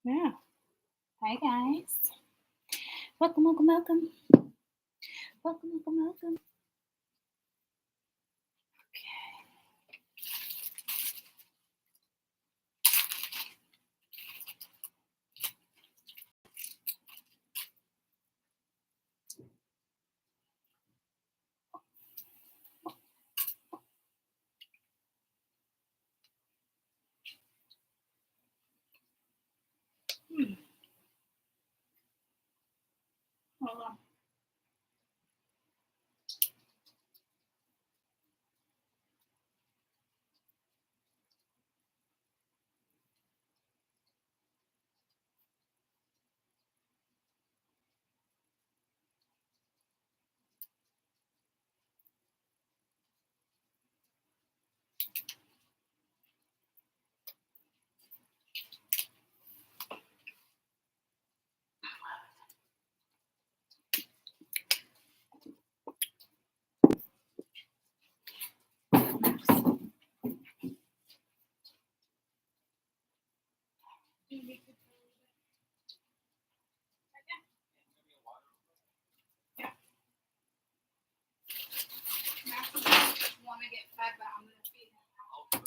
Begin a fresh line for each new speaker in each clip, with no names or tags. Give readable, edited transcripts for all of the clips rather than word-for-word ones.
Yeah. Hi, guys. Welcome, welcome, welcome. Welcome, welcome, welcome. Hold on. Want to get fed, but I'm gonna feed him now.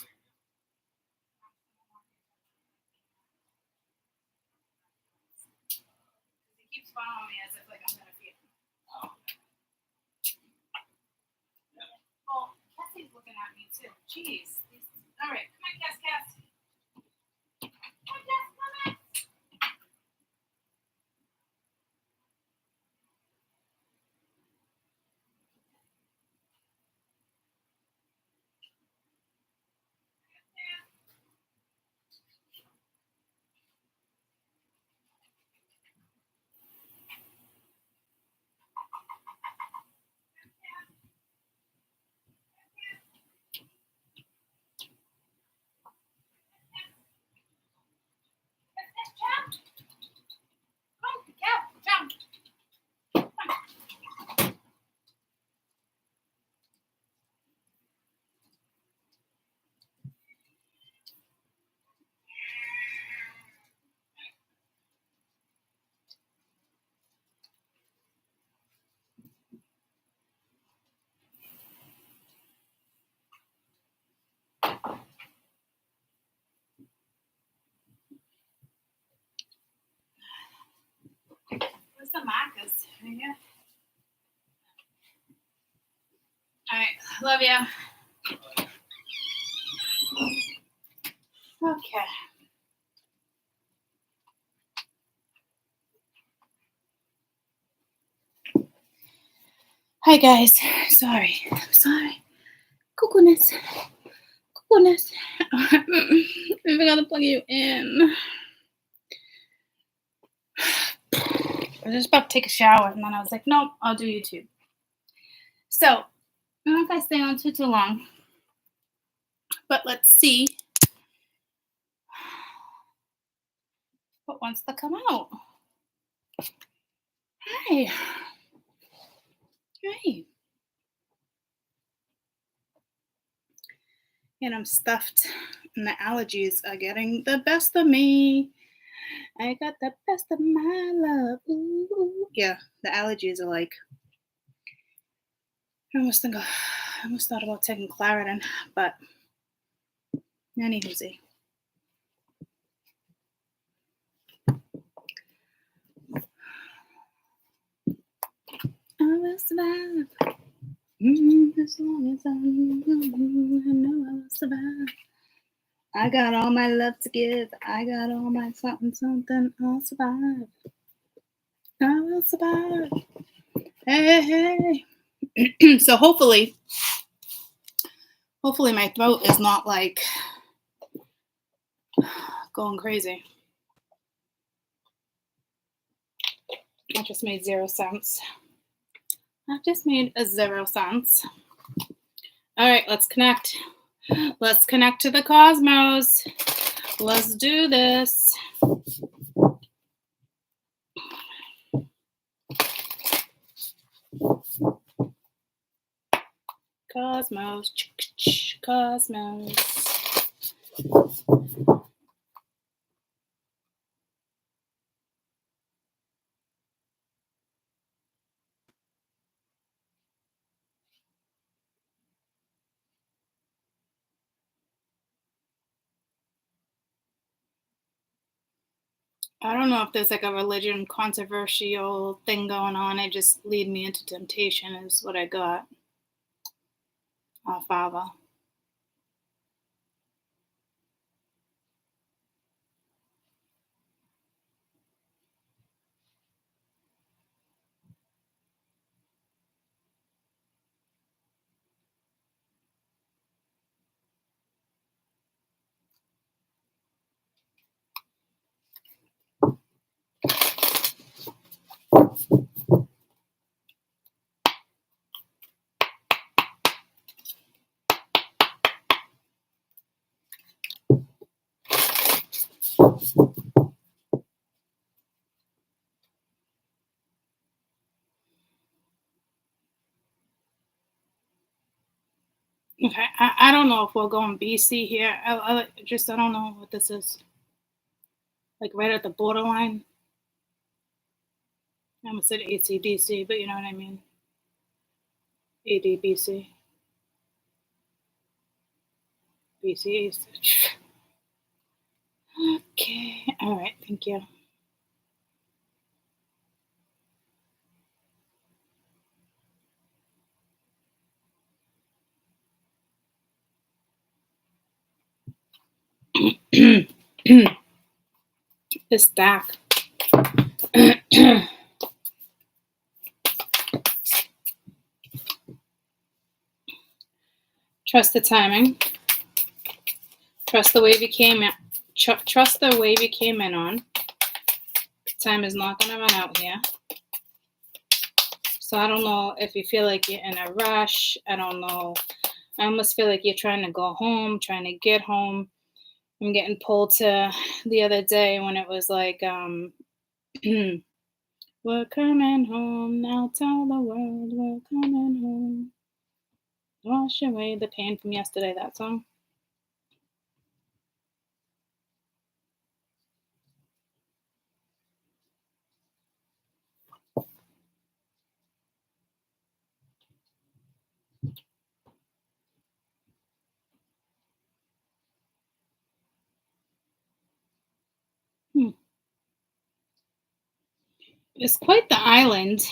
He keeps following me as if like I'm gonna feed him. Oh, Cassie's looking at me too. Jeez. All right, come on, Cass. Come on, Cass, come on. Jump. Come on, Cass, jump. Where's the markers? Right here. All right, love you. Okay. Hi guys. Sorry. I'm sorry. Coolness. I forgot to plug you in. I was just about to take a shower and then I was like, nope, I'll do YouTube. So, I don't know if I stay on too long, but let's see what wants to come out. Hi. Hi. And I'm stuffed and the allergies are getting the best of me. I got the best of my love. Ooh. Yeah, the allergies are like, I almost thought about taking Claritin, but anywho. I will survive. As long as I know I will survive. I got all my love to give. I got all my something. I'll survive. I will survive. Hey. So hopefully my throat is not like going crazy. I just made 0 cents. I just made a 0 cents. All right, let's connect. Let's connect to the cosmos. Let's do this. Cosmos. Cosmos. I don't know if there's like a religion controversial thing going on. It just lead me into temptation is what I got. Our Father. Okay, I don't know if we're going BC here. I don't know what this is. Like right at the borderline. I almost said ACDC, but you know what I mean. ADBC. BC. Okay. All right. Thank you. It's stack. Trust the timing. Trust the wave you came in. Trust the wave you came in on. Time is not going to run out here. So I don't know if you feel like you're in a rush. I don't know. I almost feel like you're trying to go home, trying to get home. I'm getting pulled to the other day when it was like, we're coming home, now tell the world we're coming home. Wash away the pain from yesterday, that song. It's quite the island.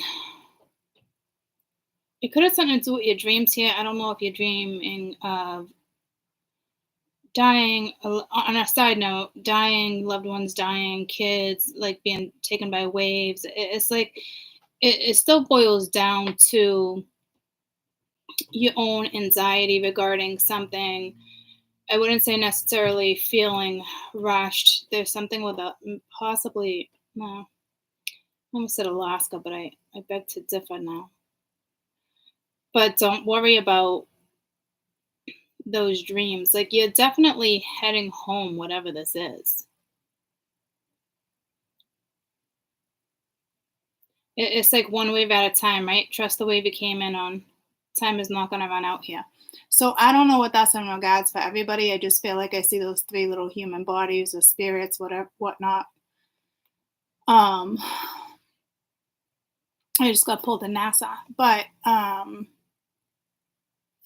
It could have something to do with your dreams here. I don't know if you're dreaming of dying. On a side note, dying loved ones, dying kids, like being taken by waves. It's like it still boils down to your own anxiety regarding something. I wouldn't say necessarily feeling rushed. There's something with a possibly no. I almost said Alaska, but I beg to differ now. But don't worry about those dreams. Like you're definitely heading home, whatever this is. It's like one wave at a time, right? Trust the wave you came in on. Time is not going to run out here. So I don't know what that's in regards for everybody. I just feel like I see those three little human bodies or spirits, whatever, whatnot. I just got pulled to NASA, but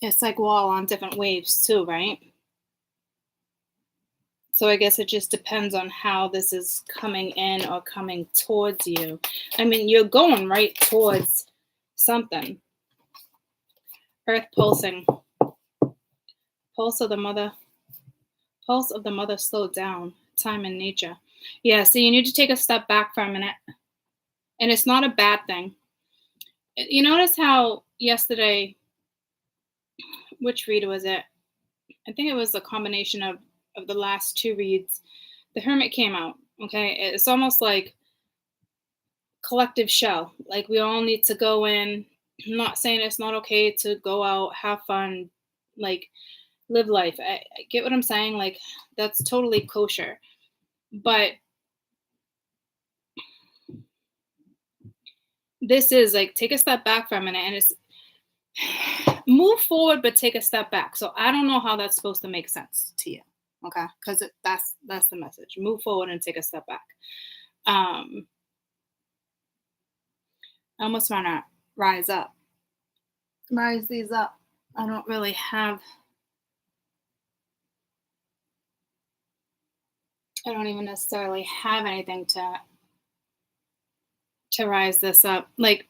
it's like we're all on different waves too, right? So I guess it just depends on how this is coming in or coming towards you. I mean, you're going right towards something. Earth pulsing. Pulse of the mother. Pulse of the mother slowed down. Time and nature. Yeah, so you need to take a step back for a minute. And it's not a bad thing. You notice how yesterday, which read was it? I think it was a combination of the last two reads. The Hermit came out. Okay, it's almost like collective shell. Like we all need to go in. I'm not saying it's not okay to go out, have fun, like live life. I get what I'm saying. Like that's totally kosher. But this is like take a step back for a minute and it's move forward, but take a step back. So I don't know how that's supposed to make sense to you. Okay, because that's the message. Move forward and take a step back. I almost want to rise these up. I don't really have I don't even necessarily have anything to rise this up. Like,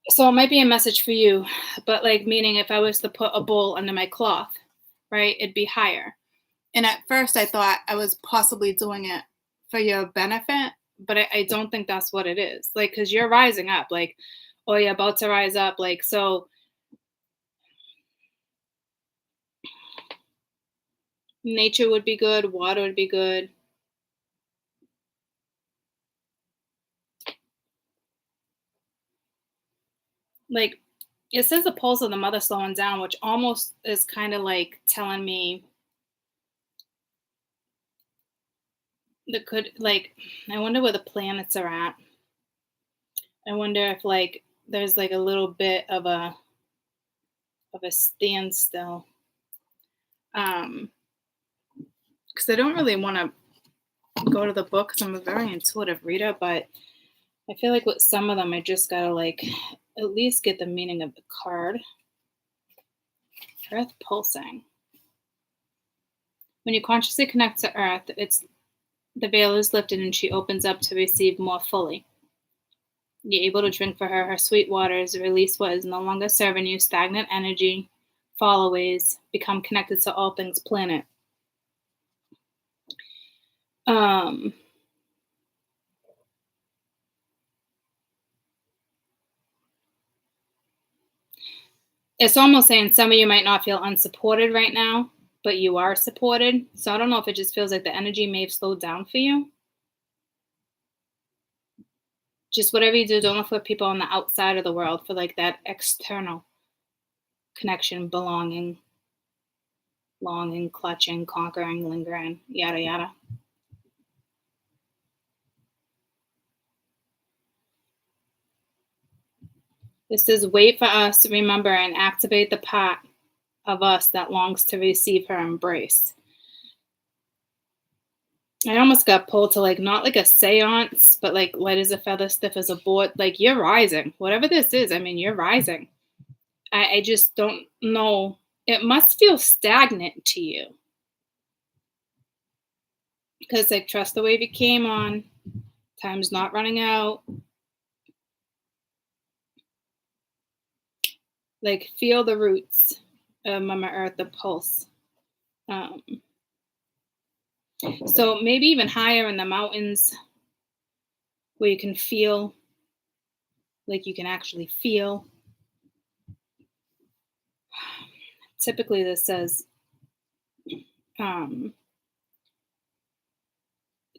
so it might be a message for you, but like meaning if I was to put a bowl under my cloth, right, it'd be higher. And at first I thought I was possibly doing it for your benefit, but I don't think that's what it is. Like, because you're rising up, like, oh, you're about to rise up. Like, so nature would be good, water would be good. Like, it says the pulse of the mother slowing down, which almost is kind of like telling me the could, like, I wonder where the planets are at. I wonder if like there's like a little bit of a standstill. Because I don't really want to go to the book because I'm a very intuitive reader, but I feel like with some of them I just gotta like at least get the meaning of the card. Earth pulsing. When you consciously connect to Earth, it's the veil is lifted and she opens up to receive more fully. You're able to drink for her sweet waters, release what is no longer serving you, stagnant energy, fall aways, become connected to all things planet. It's almost saying some of you might not feel unsupported right now, but you are supported. So I don't know if it just feels like the energy may have slowed down for you. Just whatever you do, don't look for people on the outside of the world for like that external connection, belonging, longing, clutching, conquering, lingering, yada yada. This is wait for us to remember and activate the part of us that longs to receive her embrace. I almost got pulled to like not like a seance, but like light as a feather, stiff as a board. Like you're rising, whatever this is. I mean, you're rising. I just don't know. It must feel stagnant to you because like trust the wave you came on. Time's not running out. Like feel the roots of Mama Earth, the pulse. So maybe even higher in the mountains where you can feel, like you can actually feel. Typically this says,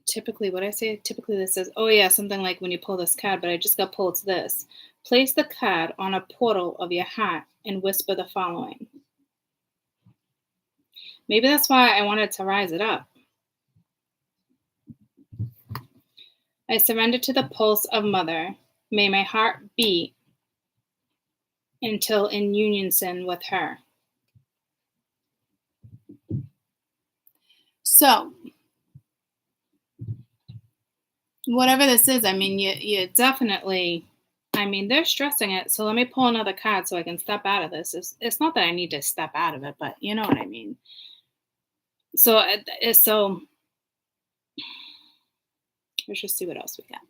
typically what I say, typically this says, oh yeah, something like when you pull this card, but I just got pulled to this. Place the card on a portal of your heart and whisper the following. Maybe that's why I wanted to rise it up. I surrender to the pulse of Mother. May my heart beat until in unison with her. So, whatever this is, I mean, you definitely, I mean, they're stressing it. So let me pull another card so I can step out of this. It's not that I need to step out of it, but you know what I mean. So, let's just see what else we got.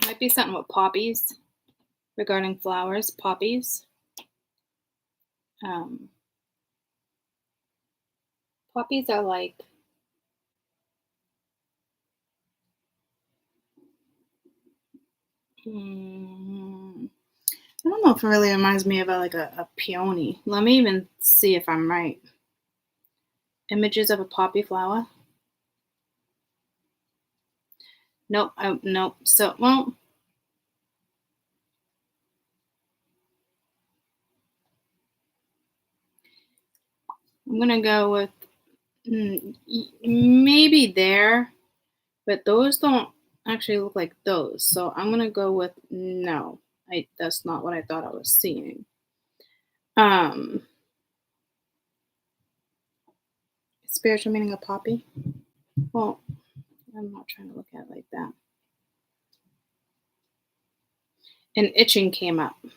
Might be something with poppies, regarding flowers, poppies. Poppies are like, I don't know if it really reminds me of like a peony. Let me even see if I'm right. Images of a poppy flower. Nope, nope. So, well, I'm going to go with maybe there, but those don't actually look like those. So I'm going to go with no. That's not what I thought I was seeing. Spiritual meaning of poppy. Well, I'm not trying to look at it like that. And itching came up. It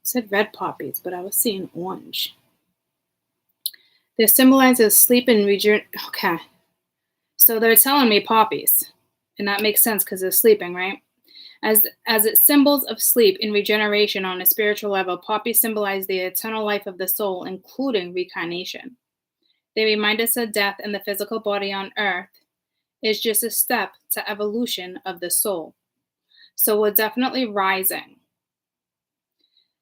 said red poppies, but I was seeing orange. They're symbolized as sleep and Okay. So they're telling me poppies. And that makes sense because they're sleeping, right? As its symbols of sleep and regeneration on a spiritual level, poppies symbolize the eternal life of the soul, including reincarnation. They remind us that death in the physical body on earth is just a step to evolution of the soul. So we're definitely rising.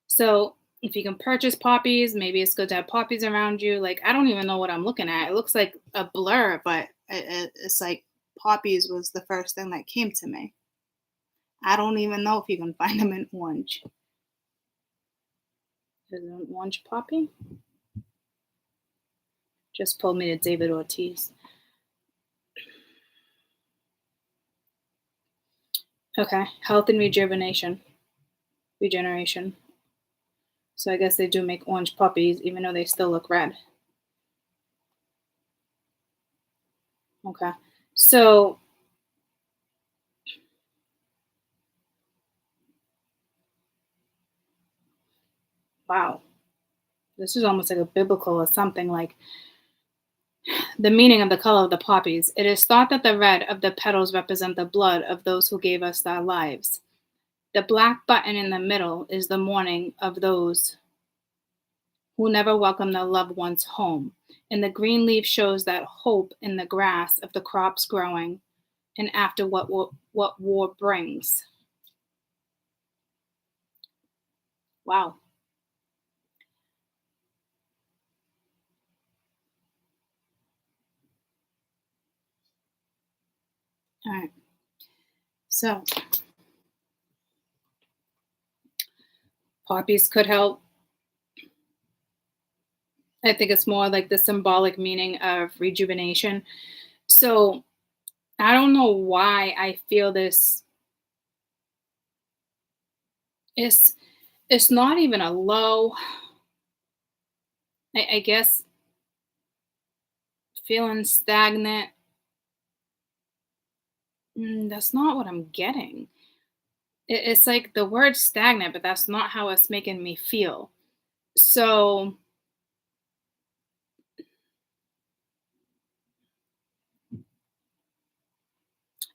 So if you can purchase poppies, maybe it's good to have poppies around you. Like, I don't even know what I'm looking at. It looks like a blur, but it's like poppies was the first thing that came to me. I don't even know if you can find them in orange. Is it an orange poppy? Just pulled me to David Ortiz. Okay, health and regeneration. So I guess they do make orange puppies, even though they still look red. Okay, so wow, this is almost like a biblical or something. Like the meaning of the color of the poppies. It is thought that the red of the petals represent the blood of those who gave us their lives. The black button in the middle is the mourning of those who never welcomed their loved ones home. And the green leaf shows that hope in the grass of the crops growing and after what war brings. Wow. All right. So poppies could help. I think it's more like the symbolic meaning of rejuvenation. So I don't know why I feel this. It's it's not even a low. I guess feeling stagnant. That's not what I'm getting. It's like the word stagnant, but that's not how it's making me feel. So,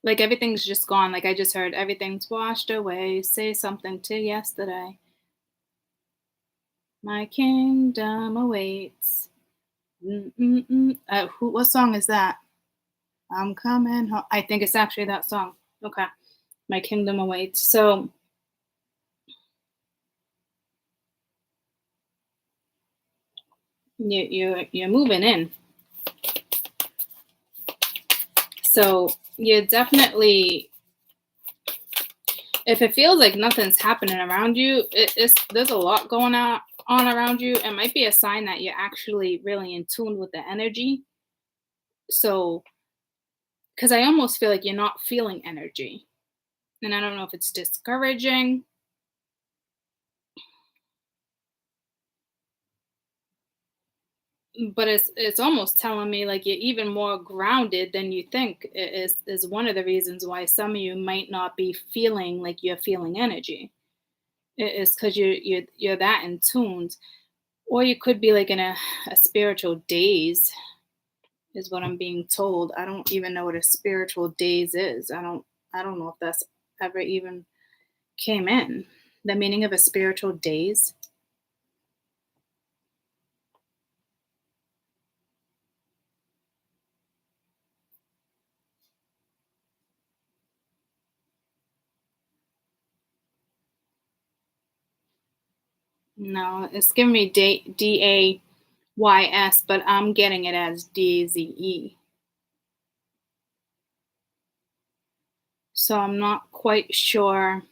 like everything's just gone. Like I just heard everything's washed away. Say something to yesterday. My kingdom awaits. What song is that? I'm coming home. I think it's actually that song. Okay. My kingdom awaits. So you're moving in. So you're definitely, if it feels like nothing's happening around you, there's a lot going on around you. It might be a sign that you're actually really in tune with the energy. So, because I almost feel like you're not feeling energy, and I don't know if it's discouraging. But it's almost telling me like you're even more grounded than you think is one of the reasons why some of you might not be feeling like you're feeling energy. It's because you're that in tuned, or you could be like in a spiritual daze, is what I'm being told. I don't even know what a spiritual daze is. I don't know if that's ever even came in. The meaning of a spiritual daze. No, it's giving me DAYS, but I'm getting it as DAZE. So I'm not quite sure.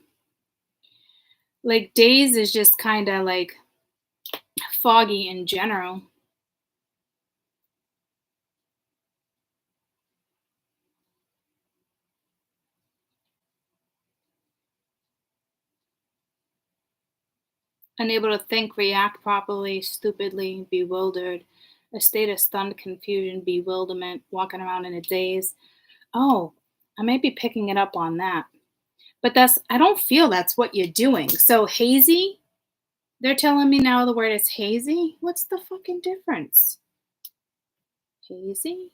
Like daze is just kind of like foggy in general. Unable to think, react properly, stupidly, bewildered. A state of stunned confusion, bewilderment, walking around in a daze. Oh, I might be picking it up on that. But I don't feel that's what you're doing. So hazy, they're telling me now the word is hazy. What's the fucking difference? Hazy?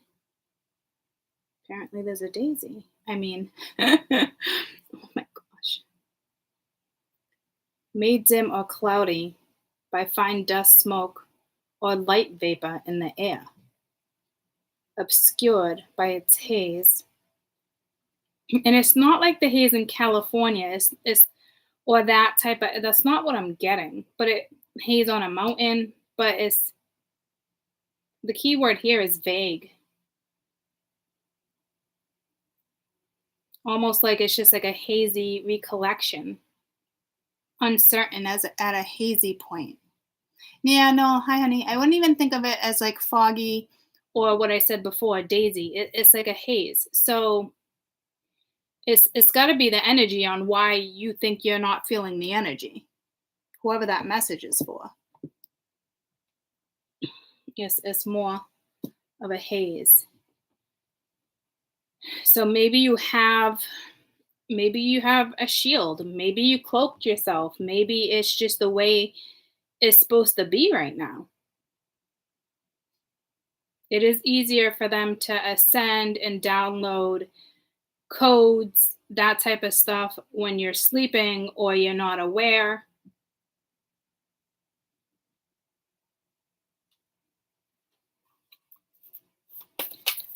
Apparently there's a daisy. I mean, oh my gosh. Made dim or cloudy by fine dust, smoke, or light vapor in the air. Obscured by its haze. And it's not like the haze in California. It's or that type of, that's not what I'm getting. But it haze on a mountain, but it's, the key word here is vague. Almost like it's just like a hazy recollection. Uncertain at a hazy point. Yeah, no, hi honey. I wouldn't even think of it as like foggy or what I said before, daisy. It's like a haze. So it's got to be the energy on why you think you're not feeling the energy. Whoever that message is for. Yes, it's more of a haze. So maybe you have a shield. Maybe you cloaked yourself. Maybe it's just the way it's supposed to be right now. It is easier for them to ascend and download codes, that type of stuff, when you're sleeping or you're not aware.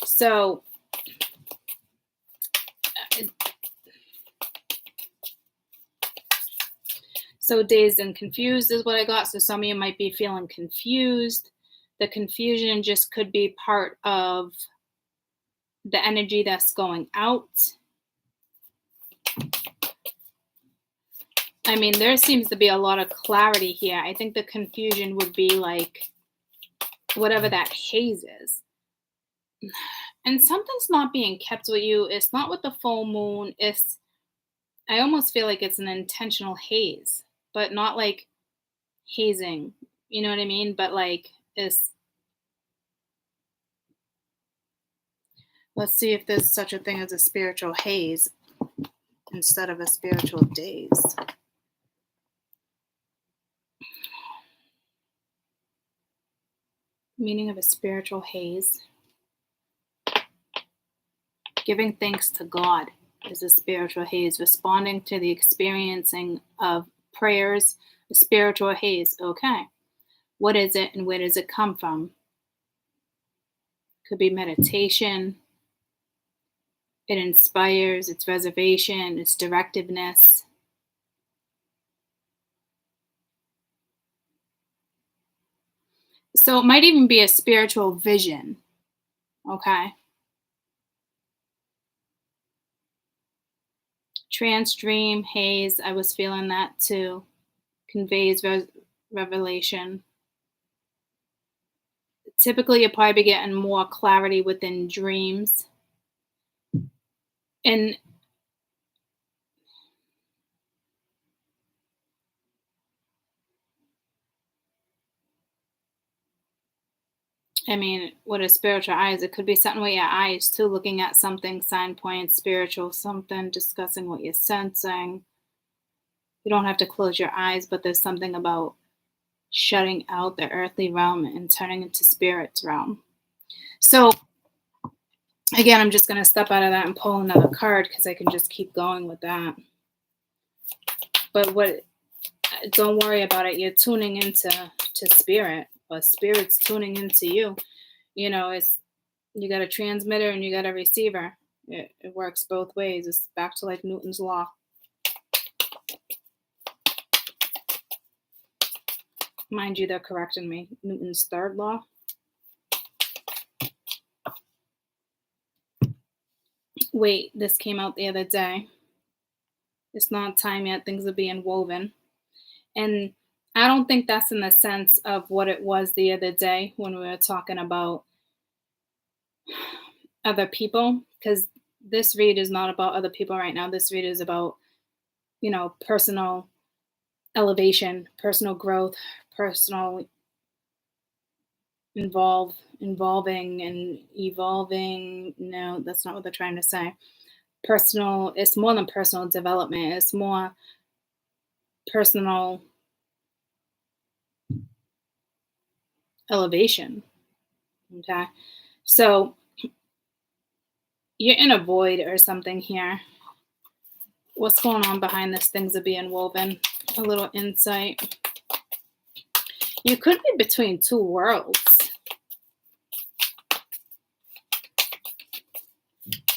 So dazed and confused is what I got. So some of you might be feeling confused. The confusion just could be part of the energy that's going out. I mean, there seems to be a lot of clarity here. I think the confusion would be like whatever that haze is. And something's not being kept with you. It's not with the full moon. I almost feel like it's an intentional haze, but not like hazing. You know what I mean? But like let's see if there's such a thing as a spiritual haze instead of a spiritual daze. Meaning of a spiritual haze. Giving thanks to God is a spiritual haze. Responding to the experiencing of prayers, a spiritual haze. Okay. What is it and where does it come from? Could be meditation. It inspires, it's reservation, it's directiveness. So it might even be a spiritual vision. Okay. Trance, dream, haze. I was feeling that too. Conveys revelation. Typically, you'll probably be getting more clarity within dreams. And I mean, with a spiritual eyes, it could be something with your eyes too, looking at something, sign points, spiritual, something, discussing what you're sensing. You don't have to close your eyes, but there's something about shutting out the earthly realm and turning into spirit's realm. So again, I'm just going to step out of that and pull another card because I can just keep going with that. But don't worry about it. You're tuning into spirit, but spirit's tuning into you. You know, you got a transmitter and you got a receiver. It works both ways. It's back to like Newton's law. Mind you, they're correcting me. Newton's third law. Wait, this came out the other day. It's not time yet. Things are being woven. And I don't think that's in the sense of what it was the other day when we were talking about other people, because this read is not about other people right now. This read is about, personal elevation, personal growth, personal involving and evolving. No, that's not what they're trying to say. Personal, it's more than personal development. It's more personal elevation. Okay. So you're in a void or something here. What's going on behind this? Things are being woven. A little insight. You could be between two worlds.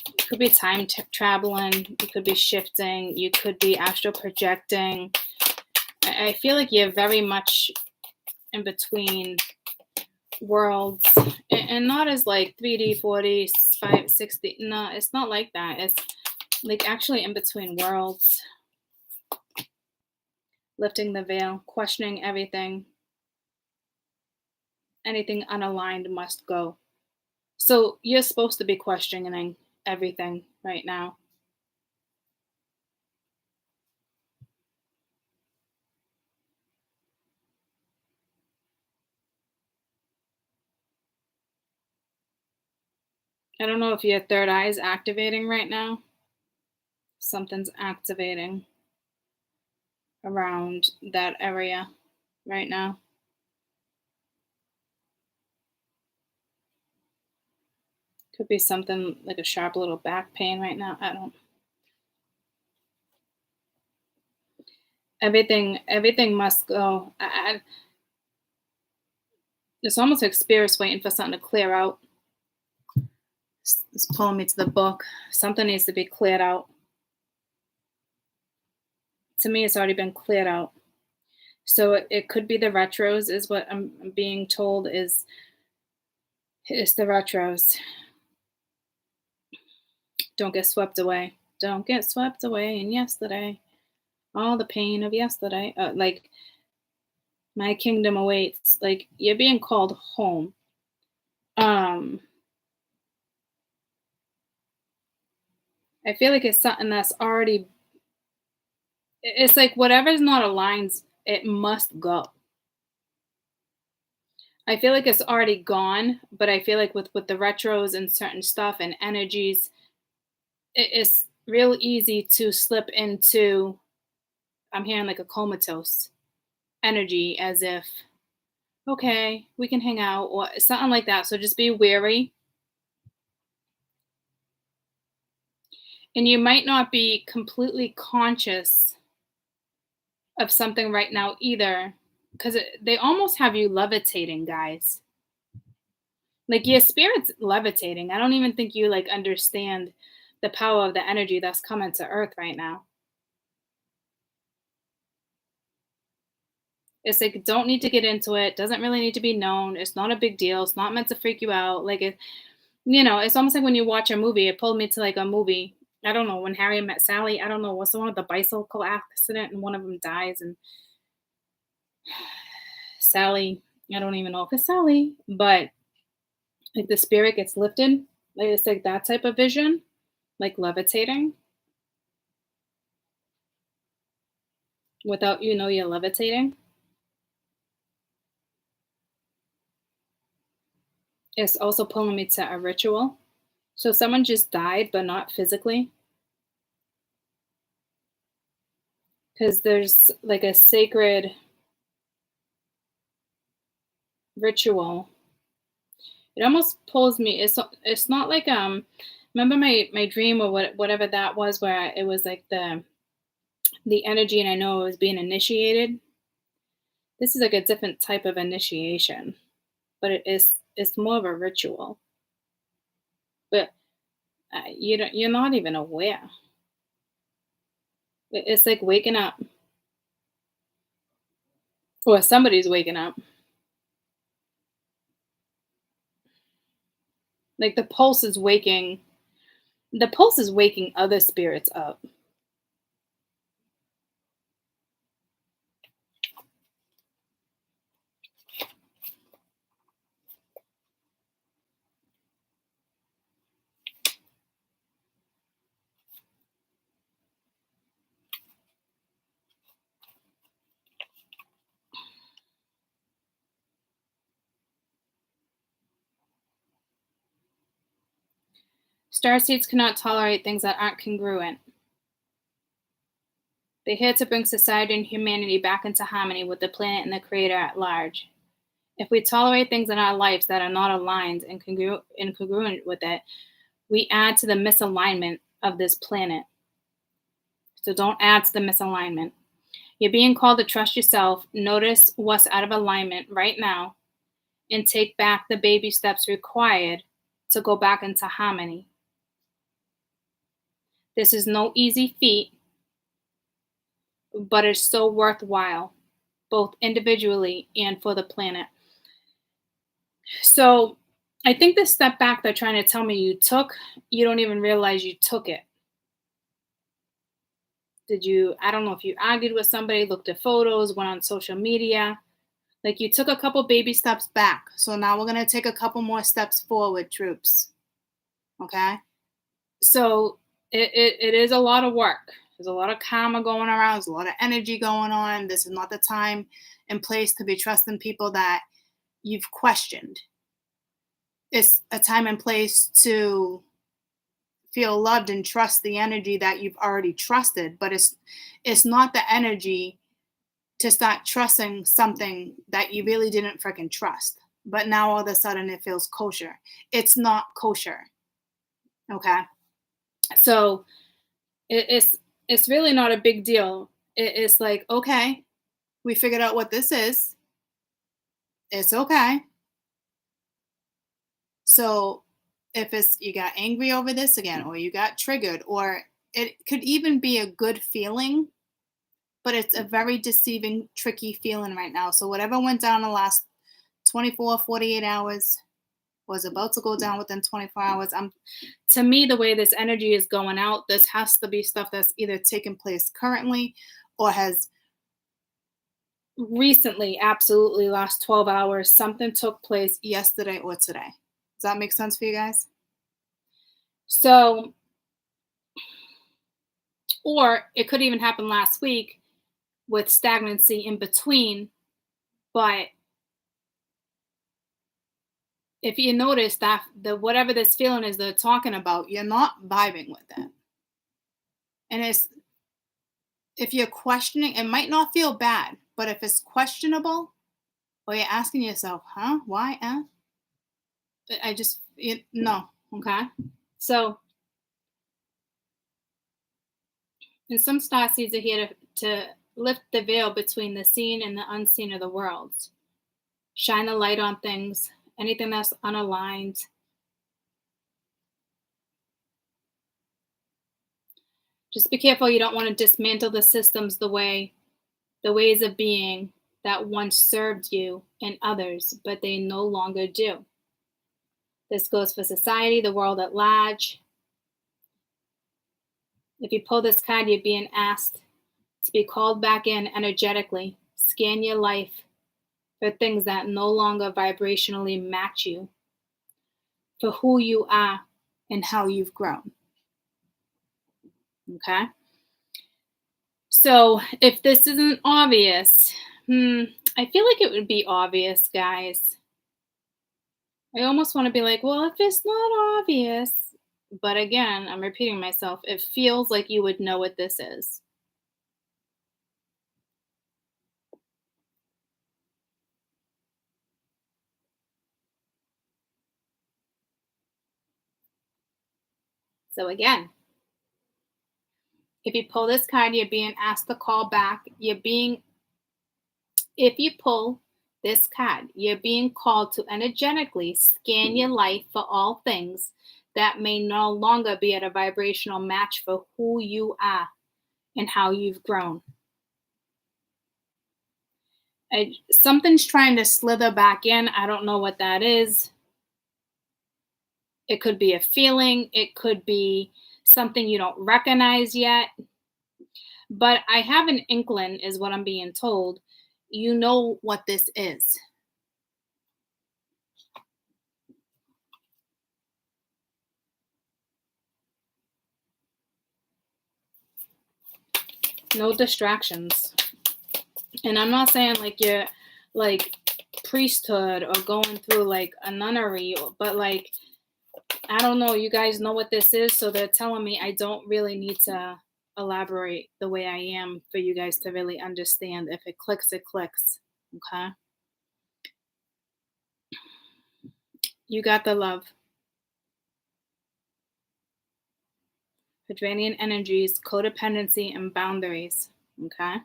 You could be time traveling. You could be shifting. You could be astral projecting. I feel like you're very much in between worlds, and not as like 3D, 4D, 5, 6D. No, it's not like that. It's like actually in between worlds, lifting the veil, questioning everything. Anything unaligned must go. So you're supposed to be questioning everything right now. I don't know if your third eye is activating right now. Something's activating around that area right now. Could be something like a sharp little back pain right now. I don't. Everything must go. It's almost like spirit's waiting for something to clear out. It's pulling me to the book. Something needs to be cleared out. To me, it's already been cleared out. So it could be the retros, is what I'm being told. Is it's the retros. Don't get swept away. Don't get swept away in yesterday. All the pain of yesterday. Like my kingdom awaits. Like you're being called home. I feel like it's something that's already. It's like whatever's not aligned, it must go. I feel like it's already gone, but I feel like with the retros and certain stuff and energies, it's real easy to slip into. I'm hearing like a comatose energy, as if okay, we can hang out or something like that. So just be wary. And you might not be completely conscious of something right now either, because they almost have you levitating, guys. Like your spirit's levitating. I don't even think you like understand the power of the energy that's coming to earth right now. It's like don't need to get into it. Doesn't really need to be known. It's not a big deal. It's not meant to freak you out. Like it's almost like when you watch a movie. It pulled me to like a movie. I don't know, when Harry met Sally. I don't know what's the one with the bicycle accident and one of them dies and Sally. I don't even know if it's Sally, but like the spirit gets lifted. Like it's like that type of vision, like levitating without you're levitating. It's also pulling me to a ritual. So someone just died, but not physically. Because there's like a sacred ritual. It almost pulls me. It's not like remember my dream or whatever that was where it was like the energy and I know it was being initiated. This is like a different type of initiation, but it's more of a ritual. But you're not even aware. It's like waking up, or somebody's waking up. Like the pulse is waking. The pulse is waking other spirits up. Starseeds cannot tolerate things that aren't congruent. They're here to bring society and humanity back into harmony with the planet and the Creator at large. If we tolerate things in our lives that are not aligned and congruent with it, we add to the misalignment of this planet. So don't add to the misalignment. You're being called to trust yourself, notice what's out of alignment right now, and take back the baby steps required to go back into harmony. This is no easy feat, but it's so worthwhile, both individually and for the planet. So I think the step back they're trying to tell me you took, you don't even realize you took it. I don't know if you argued with somebody, looked at photos, went on social media. Like you took a couple baby steps back. So now we're going to take a couple more steps forward, troops. Okay? So it is a lot of work. There's a lot of karma going around. There's a lot of energy going on. This is not the time and place to be trusting people that you've questioned. It's a time and place to feel loved and trust the energy that you've already trusted, but it's not the energy to start trusting something that you really didn't freaking trust. But now all of a sudden it feels kosher. It's not kosher. Okay? So it's really not a big deal. It's like, okay, we figured out what this is. It's okay. So if you got angry over this again, or you got triggered, or it could even be a good feeling, but it's a very deceiving, tricky feeling right now. So whatever went down the last 24, 48 hours was about to go down within 24 hours. To me, the way this energy is going out, this has to be stuff that's either taken place currently or has recently, absolutely last 12 hours, something took place yesterday or today. Does that make sense for you guys? So, or it could even happen last week with stagnancy in between. But if you notice that whatever this feeling is they're talking about, you're not vibing with it. And if you're questioning, it might not feel bad, but if it's questionable, or you're asking yourself, huh, why, no, okay? So, and some star seeds are here to lift the veil between the seen and the unseen of the worlds. Shine a light on things, anything that's unaligned. Just be careful you don't want to dismantle the systems, the ways of being that once served you and others, but they no longer do. This goes for society, the world at large. If you pull this card, you're being asked to be called back in energetically. Scan your life for things that no longer vibrationally match you, for who you are and how you've grown. Okay? So if this isn't obvious, I feel like it would be obvious, guys. I almost want to be like, well, if it's not obvious, but again, I'm repeating myself, it feels like you would know what this is. So again, if you pull this card, you're being asked to call back. If you pull this card, you're being called to energetically scan your life for all things that may no longer be at a vibrational match for who you are and how you've grown. Something's trying to slither back in. I don't know what that is. It could be a feeling. It could be something you don't recognize yet. But I have an inkling, is what I'm being told. You know what this is. No distractions. And I'm not saying like you're like priesthood or going through like a nunnery, but like I don't know. You guys know what this is, so they're telling me I don't really need to elaborate the way I am for you guys to really understand. If it clicks, it clicks. Okay? You got the love. Hydranian energies, codependency, and boundaries. Okay?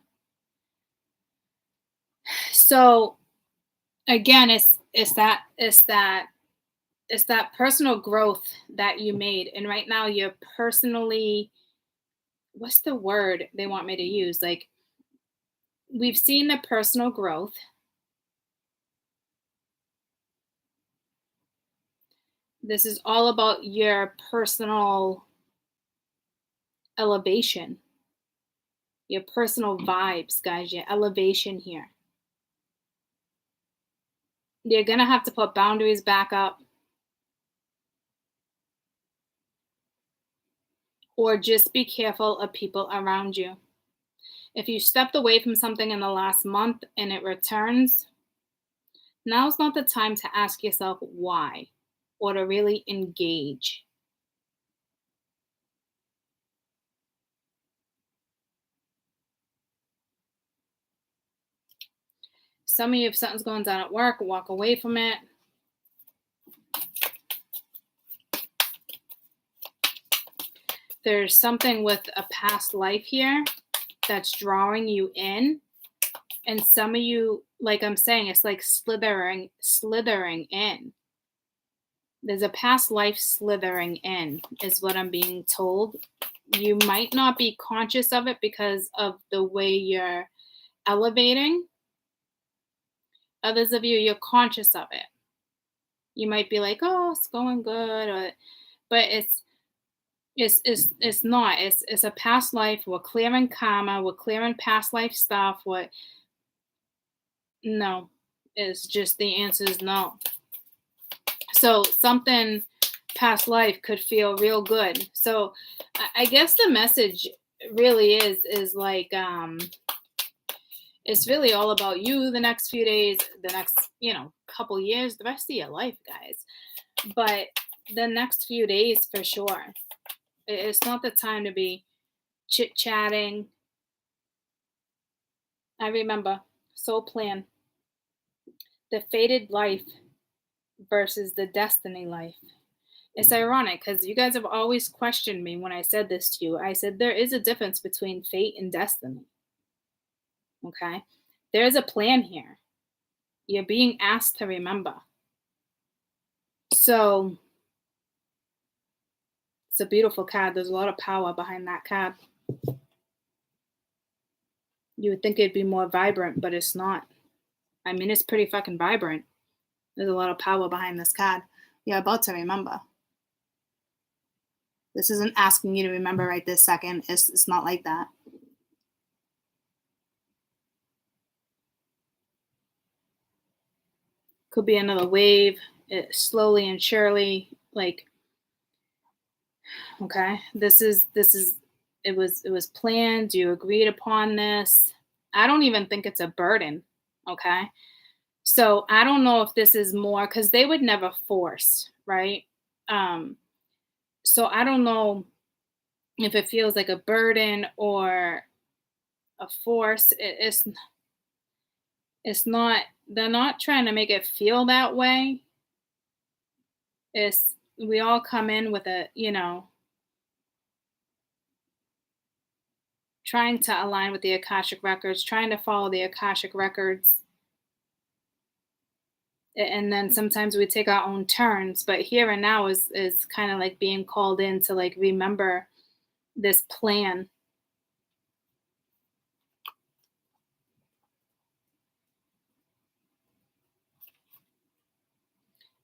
So again, it's that personal growth that you made, and right now you're personally, what's the word they want me to use, like, we've seen the personal growth. This is all about your personal elevation, your personal vibes, guys, your elevation here. You're gonna have to put boundaries back up, or just be careful of people around you. If you stepped away from something in the last month and it returns, now's not the time to ask yourself why, or to really engage. Some of you, if something's going down at work, walk away from it. There's something with a past life here that's drawing you in. And some of you, like I'm saying, it's like slithering in. There's a past life slithering in, is what I'm being told. You might not be conscious of it because of the way you're elevating. Others of you, you're conscious of it. You might be like, oh, it's going good, but it's not. It's a past life. We're clearing karma. We're clearing past life stuff. No, it's just, the answer is no. So something past life could feel real good. So I guess the message really is like, it's really all about you the next few days, the next, couple years, the rest of your life, guys. But the next few days for sure. It's not the time to be chit-chatting. I remember soul plan. The fated life versus the destiny life. It's ironic because you guys have always questioned me when I said this to you. I said there is a difference between fate and destiny. Okay? There's a plan here. You're being asked to remember. So it's a beautiful card. There's a lot of power behind that card. You would think it'd be more vibrant, but it's not. I mean, it's pretty fucking vibrant. There's a lot of power behind this card. You're about to remember. This isn't asking you to remember right this second. It's not like that. Could be another wave, slowly and surely. Like, okay, this is. It was planned. You agreed upon this. I don't even think it's a burden. Okay, so I don't know if this is more, because they would never force, right? So I don't know if it feels like a burden or a force. It's not. They're not trying to make it feel that way. We all come in with a, trying to align with the Akashic records, trying to follow the Akashic records. And then sometimes we take our own turns, but here and now is kind of like being called in to like remember this plan.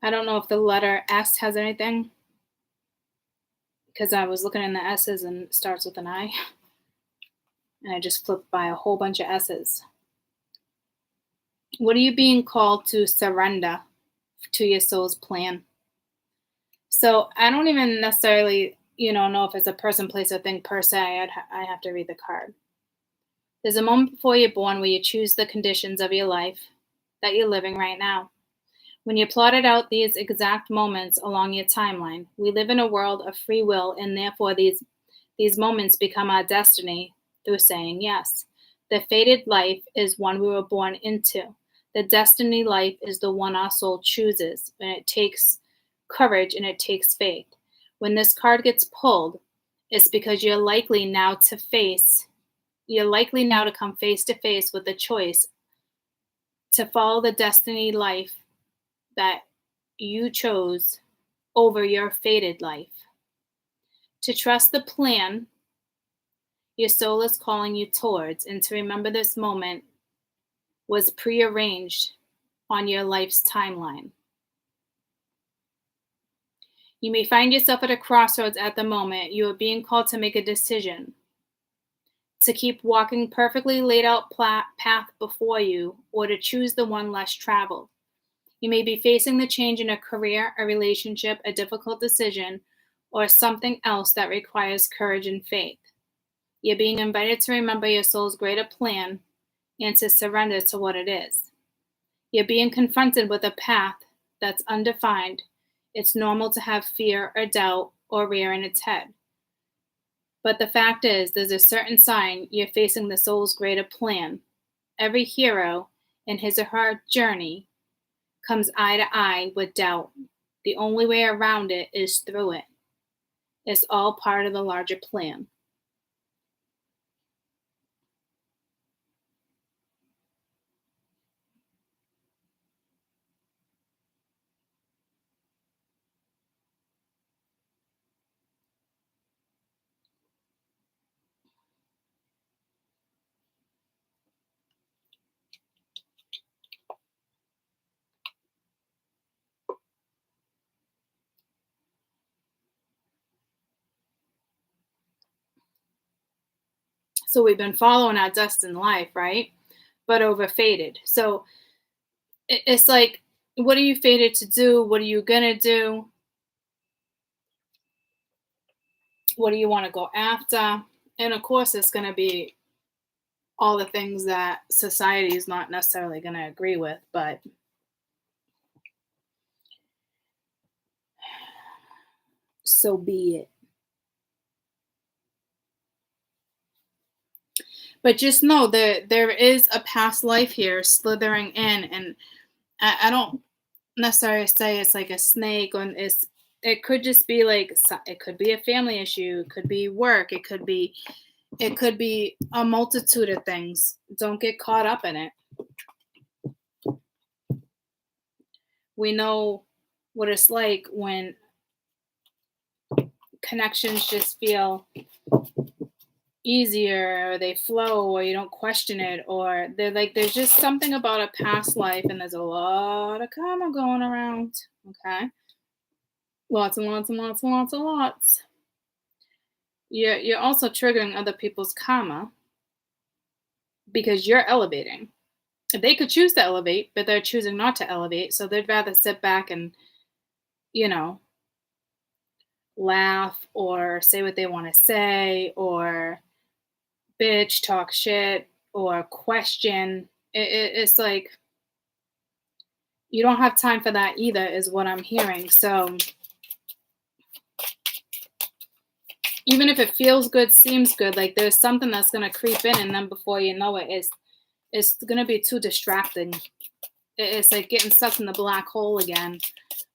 I don't know if the letter S has anything, because I was looking in the S's and it starts with an I. And I just flipped by a whole bunch of S's. What are you being called to surrender to your soul's plan? So I don't even necessarily, know if it's a person, place, or thing per se. I have to read the card. There's a moment before you're born where you choose the conditions of your life that you're living right now. When you plotted out these exact moments along your timeline, we live in a world of free will, and therefore these moments become our destiny through saying yes. The fated life is one we were born into. The destiny life is the one our soul chooses, and it takes courage and it takes faith. When this card gets pulled, it's because you're likely now to come face to face with the choice to follow the destiny life that you chose over your fated life. To trust the plan your soul is calling you towards, and to remember this moment was prearranged on your life's timeline. You may find yourself at a crossroads at the moment. You are being called to make a decision, to keep walking perfectly laid out path before you, or to choose the one less traveled. You may be facing the change in a career, a relationship, a difficult decision, or something else that requires courage and faith. You're being invited to remember your soul's greater plan and to surrender to what it is. You're being confronted with a path that's undefined. It's normal to have fear or doubt or rearing its head. But the fact is, there's a certain sign you're facing the soul's greater plan. Every hero in his or her journey comes eye to eye with doubt. The only way around it is through it. It's all part of the larger plan. So we've been following our destined life, right? But over fated. So it's like, what are you fated to do? What are you going to do? What do you want to go after? And of course, it's going to be all the things that society is not necessarily going to agree with, but so be it. But just know that there is a past life here slithering in, and I don't necessarily say it's like a snake, or it could just be like, it could be a family issue, it could be work, it could be a multitude of things. Don't get caught up in it. We know what it's like when connections just feel easier, or they flow, or you don't question it, or they're like, there's just something about a past life, and there's a lot of karma going around. Okay, lots and lots and lots and lots and lots. You're also triggering other people's karma because you're elevating. They could choose to elevate, but they're choosing not to elevate, so they'd rather sit back and, laugh or say what they want to say, or bitch, talk shit, or question. It's like, you don't have time for that either, is what I'm hearing. So even if it feels good, seems good, like there's something that's going to creep in, and then before you know it, it's going to be too distracting. It's like getting sucked in the black hole again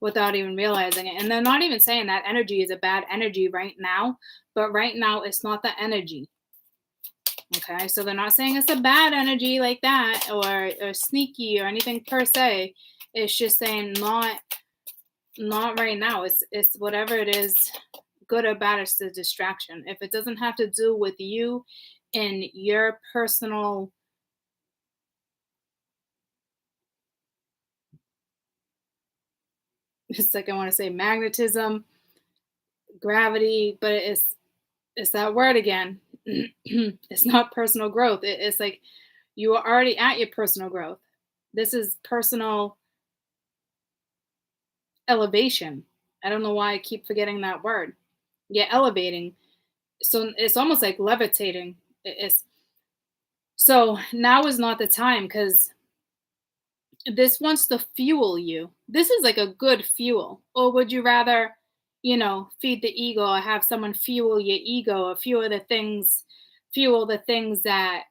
without even realizing it. And they're not even saying that energy is a bad energy right now, but right now it's not the energy. Okay, so they're not saying it's a bad energy like that, or sneaky or anything per se. It's just saying not right now. It's whatever it is, good or bad, it's a distraction. If it doesn't have to do with you and your personal it's like, I want to say magnetism, gravity, but it's that word again. It's not personal growth. It's like, you are already at your personal growth. This is personal elevation. I don't know why I keep forgetting that word. Yeah, elevating. So it's almost like levitating. So now is not the time, because this wants to fuel you. this is like a good fuel. Or would you rather, feed the ego, or have someone fuel your ego, or fuel the things that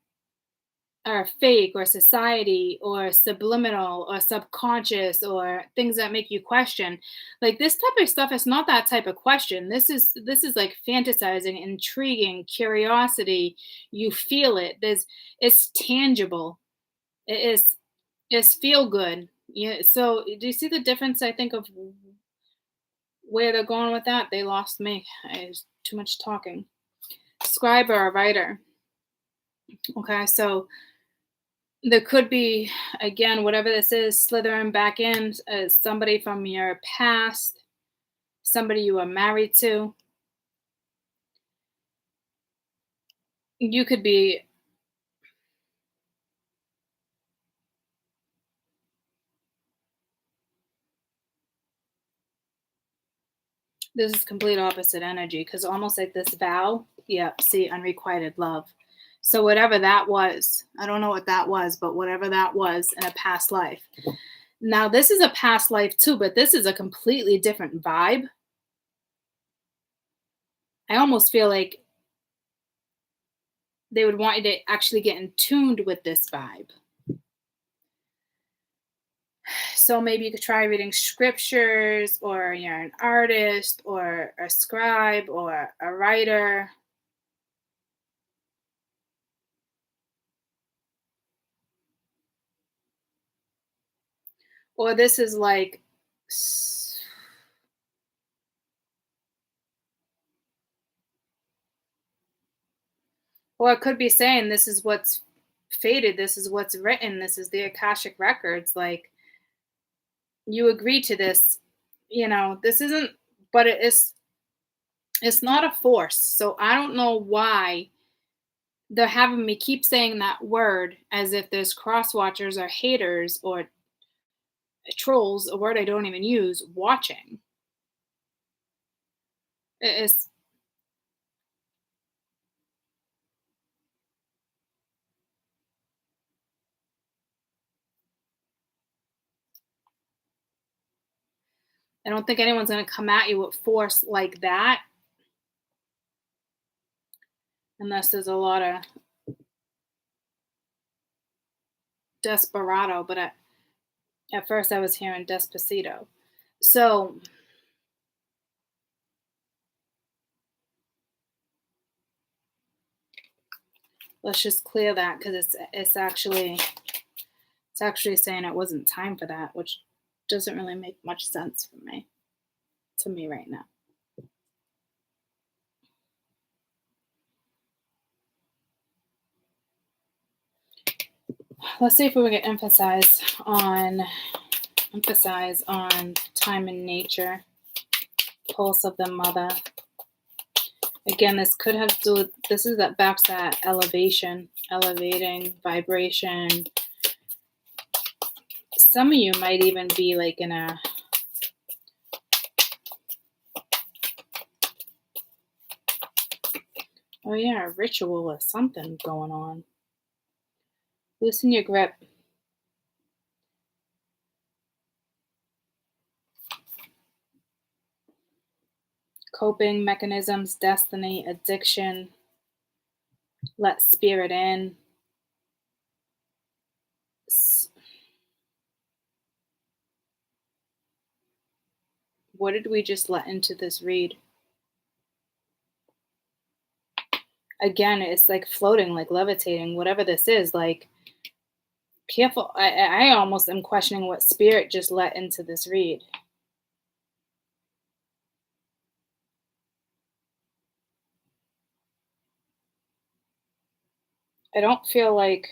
are fake, or society, or subliminal, or subconscious, or things that make you question? Like, this type of stuff is not that type of question. This is like fantasizing, intriguing, curiosity. You feel it. It's tangible. It is. It's feel good. Yeah. So do you see the difference? I think of where they're going with that. They lost me. It's too much talking. Scribe or a writer. Okay, so there could be, again, whatever this is, slithering back in as somebody from your past, somebody you were married to. You could be, this is complete opposite energy, because almost like this vow, yeah, see, unrequited love. So whatever that was, I don't know what that was, but whatever that was in a past life. Now, this is a past life too, but this is a completely different vibe. I almost feel like they would want you to actually get in tuned with this vibe. So maybe you could try reading scriptures, or you're an artist, or a scribe, or a writer. Or this is like, or it could be saying, this is what's fated, this is what's written, this is the Akashic records. Like, you agree to this, this isn't, but it's not a force. So I don't know why they're having me keep saying that word as if there's cross watchers or haters or trolls, a word I don't even use, watching. It's, I don't think anyone's going to come at you with force like that, unless there's a lot of desperado. But at first I was hearing despacito. So let's just clear that, because it's actually saying it wasn't time for that, which doesn't really make much sense to me right now. Let's see if we can emphasize on time and nature, pulse of the mother. Again, this could have to do with, this is that back to that elevation, elevating, vibration. Some of you might even be like in a, oh yeah, a ritual or something going on. Loosen your grip. Coping mechanisms, destiny, addiction. Let spirit in. What did we just let into this read? Again, it's like floating, like levitating, whatever this is. Like, careful. I almost am questioning what spirit just let into this read. I don't feel like,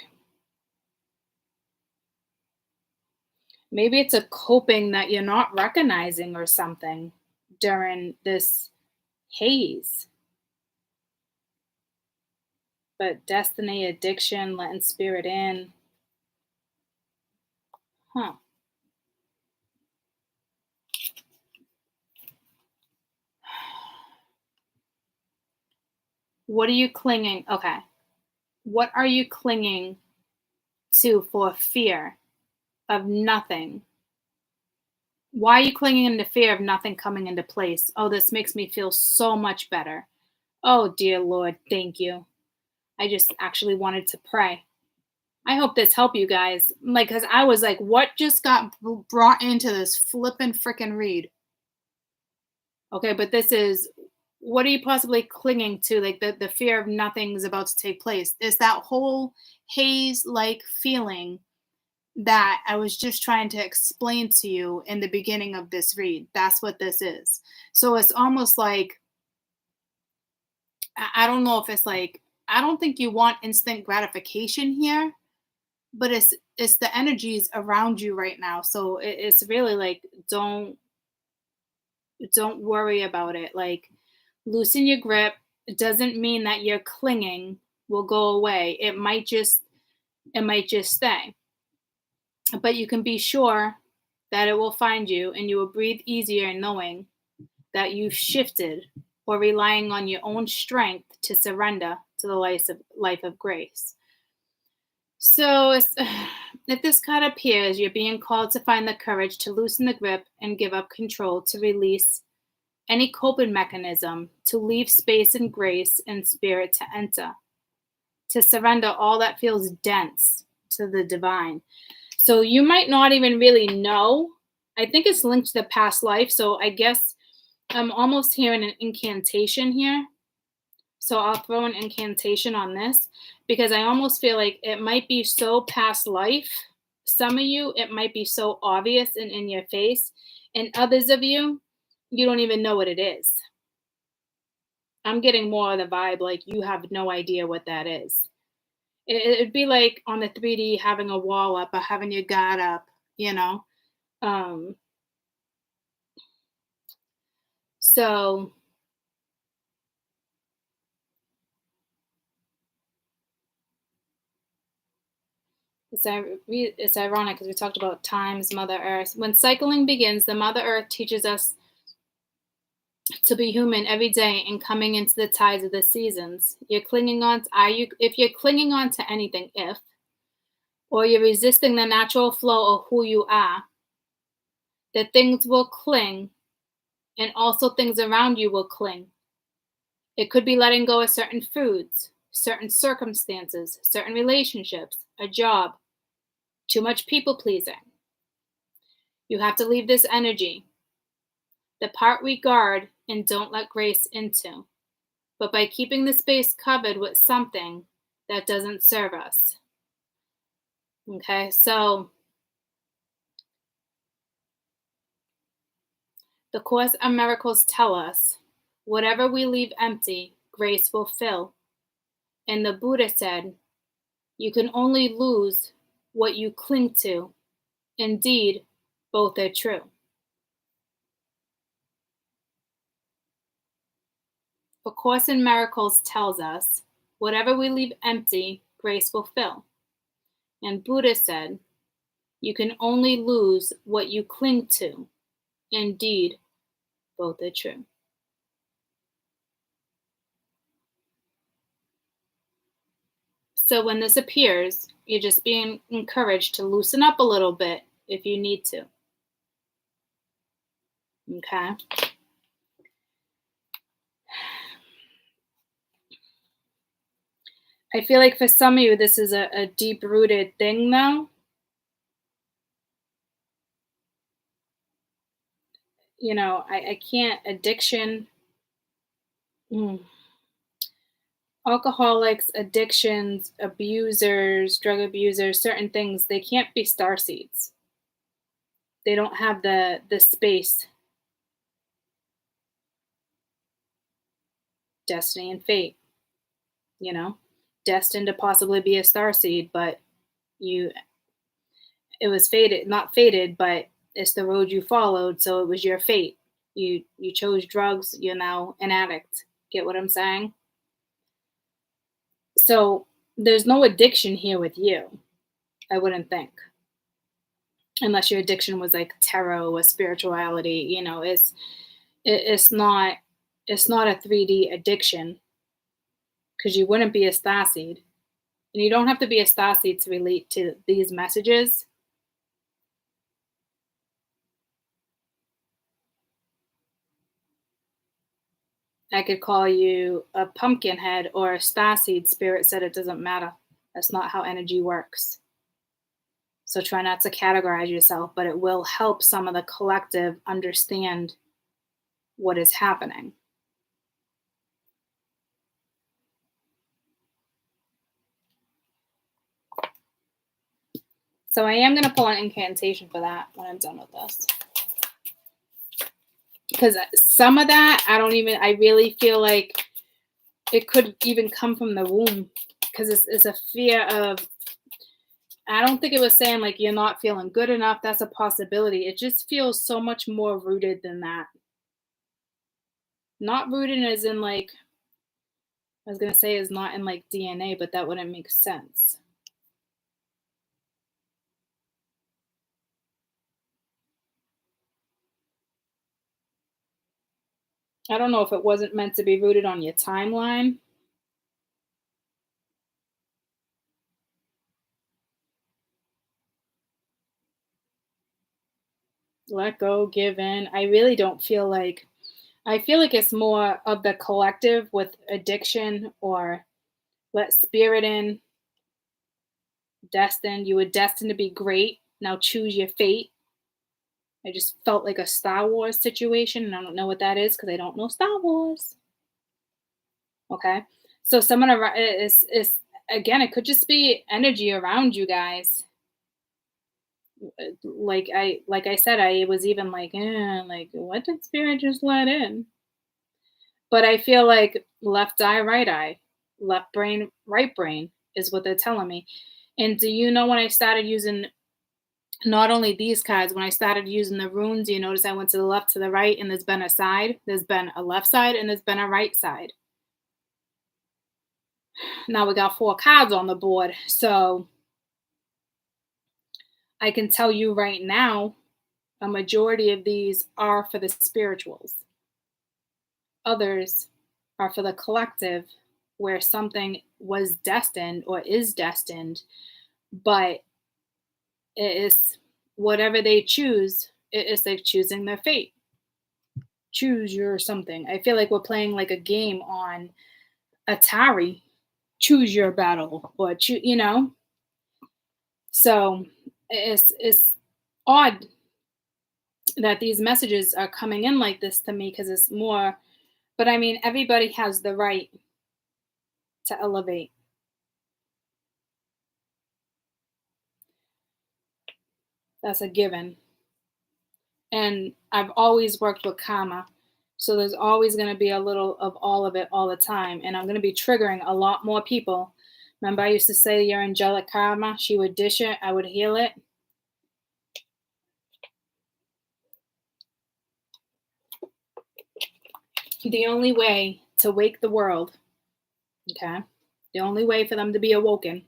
maybe it's a coping that you're not recognizing or something during this haze. But destiny, addiction, letting spirit in. Huh. What are you clinging? Okay. What are you clinging to for fear of nothing? Why are you clinging in the fear of nothing coming into place? Oh, this makes me feel so much better. Oh, dear Lord, thank you. I just actually wanted to pray. I hope this helped you guys. Like, because I was like, what just got brought into this flippin' frickin' read? Okay, but this is, what are you possibly clinging to? Like the fear of nothing's about to take place. It's that whole haze like feeling that I was just trying to explain to you in the beginning of this read. That's what this is. So it's almost like, I don't know if it's like, I don't think you want instant gratification here, but it's the energies around you right now. So it's really like, don't worry about it. Like, loosen your grip. It doesn't mean that your clinging will go away. It might just stay. But you can be sure that it will find you, and you will breathe easier knowing that you've shifted or relying on your own strength to surrender to the life of grace. So if this card appears, you're being called to find the courage to loosen the grip and give up control, to release any coping mechanism, to leave space and grace and spirit to enter, to surrender all that feels dense to the divine. So you might not even really know. I think it's linked to the past life. So I guess I'm almost hearing an incantation here. So I'll throw an incantation on this, because I almost feel like it might be so past life. Some of you, it might be so obvious and in your face. And others of you, you don't even know what it is. I'm getting more of the vibe like you have no idea what that is. It'd be like on the 3D having a wall up or having your guard up, you know? Um, so it's ironic because we talked about times, Mother Earth. When cycling begins, the Mother Earth teaches us to be human every day and coming into the tides of the seasons. If you're clinging on to anything, or you're resisting the natural flow of who you are, that things will cling, and also things around you will cling. It could be letting go of certain foods, certain circumstances, certain relationships, a job, too much people pleasing. You have to leave this energy, the part we guard and don't let grace into, but by keeping the space covered with something that doesn't serve us. Okay, so the Course of Miracles tell us, whatever we leave empty, grace will fill. And the Buddha said, you can only lose what you cling to. Indeed, both are true. A Course in Miracles tells us, whatever we leave empty, grace will fill. And Buddha said, you can only lose what you cling to. Indeed, both are true. So when this appears, you're just being encouraged to loosen up a little bit if you need to. Okay? I feel like for some of you, this is a deep-rooted thing, though. You know, I can't, addiction, alcoholics, addictions, abusers, drug abusers, certain things, they can't be starseeds. They don't have the space, destiny and fate, you know, destined to possibly be a starseed, but it was fated, not fated, but it's the road you followed, so it was your fate. You chose drugs, you're now an addict. Get what I'm saying? So there's no addiction here with you, I wouldn't think. Unless your addiction was like tarot or spirituality, you know, it's not a 3D addiction, because you wouldn't be a starseed. And you don't have to be a starseed to relate to these messages. I could call you a pumpkin head or a starseed. Spirit said it doesn't matter. That's not how energy works. So try not to categorize yourself, but it will help some of the collective understand what is happening. So I am going to pull an incantation for that when I'm done with this. Because some of that, I really feel like it could even come from the womb. Because it's a fear of, I don't think it was saying like you're not feeling good enough. That's a possibility. It just feels so much more rooted than that. Not rooted as in like, I was going to say is not in like DNA, but that wouldn't make sense. I don't know if it wasn't meant to be rooted on your timeline. Let go, give in. I really don't feel like, I feel like it's more of the collective with addiction or let spirit in, destined. You were destined to be great. Now choose your fate. I just felt like a Star Wars situation, and I don't know what that is because I don't know Star Wars. Okay. So someone is again, it could just be energy around you guys. Like I said, I was even like, like what did spirit just let in? But I feel like left eye, right eye, left brain, right brain is what they're telling me. And do you know when I started using not only these cards, when I started using the runes, you notice I went to the left, to the right, and there's been a side, there's been a left side, and there's been a right side. Now we got 4 cards on the board. So I can tell you right now, a majority of these are for the spirituals. Others are for the collective, where something was destined or is destined, but it is whatever they choose, it is like choosing their fate. Choose your something. I feel like we're playing like a game on Atari. Choose your battle, or So it's odd that these messages are coming in like this to me because it's more. But I mean, everybody has the right to elevate. That's a given. And I've always worked with karma. So there's always going to be a little of all of it all the time. And I'm going to be triggering a lot more people. Remember, I used to say your angelic karma, she would dish it, I would heal it. The only way to wake the world, okay, the only way for them to be awoken